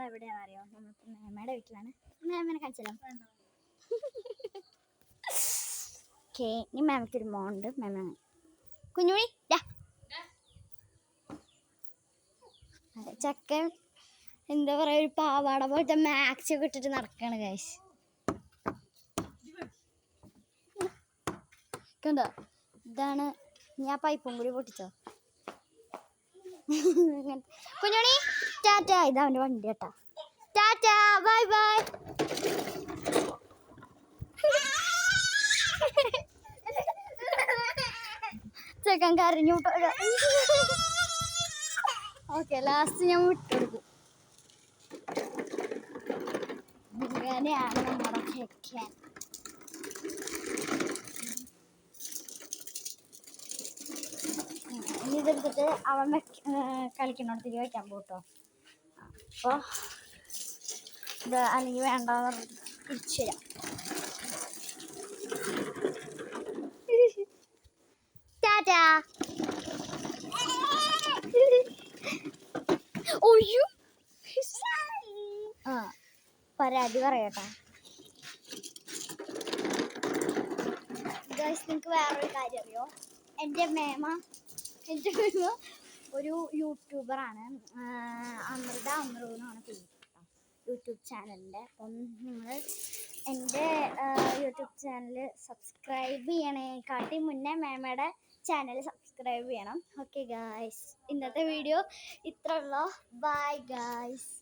എവിടെയാണെന്ന് അറിയോ? നമ്മളിപ്പോൾ മേമയുടെ വീട്ടിലാണ്. മേമനെ കാണിച്ചല്ലോ. ഓക്കെ, ഇനി മേമയ്ക്കൊരു മോണ്ട്. മേമ കുഞ്ഞുമണി ചക്കൻ എന്താ പറയുക, ഒരു പാവാട പോലത്തെ മാക്സി ഒക്കെ ഇട്ടിട്ട് നടക്കാണ് ഗൈസ്. കണ്ടോ? ഇതാണ്. ഞാൻ പൈപ്പും കൂടി പൊട്ടിച്ചോ. കുഞ്ഞുണി ടാറ്റ. ഇതാ അവൻ്റെ വണ്ടി കേട്ടാ. Tata, bye bye. ചെക്കൻ കരഞ്ഞു. ഓക്കെ, ലാസ്റ്റ് ഞാൻ വിട്ടുകൊടുക്കും. ഇങ്ങനെയാണ് നമ്മുടെ ചെക്കൻ. ഇനി ഇതെടുത്തിട്ട് അവൻ കളിക്കുന്നിടത്തേക്ക് വയ്ക്കാൻ പോട്ടോ. അപ്പോൾ ഇത് അല്ലെങ്കിൽ വേണ്ടെന്ന് തിരിച്ചു തരാം. ടാറ്റാ. ഒയ്യോ, ആ പരാതി പറയട്ടോ. നിങ്ങൾക്ക് വേറൊരു കാര്യം അറിയോ? എൻ്റെ മേമ ഒരു യൂട്യൂബറാണ്. അമൃത അമ്രു എന്നാണ് പേര് കേട്ടോ, യൂട്യൂബ് ചാനലിൻ്റെ. അപ്പം നിങ്ങൾ എൻ്റെ യൂട്യൂബ് ചാനൽ സബ്സ്ക്രൈബ് ചെയ്യണേക്കാട്ടി മുന്നേ മേമയുടെ ചാനൽ സബ്സ്ക്രൈബ് ചെയ്യണം. ഓക്കെ ഗായ്സ്, ഇന്നത്തെ വീഡിയോ ഇത്ര ഉള്ളൂ. Bye guys.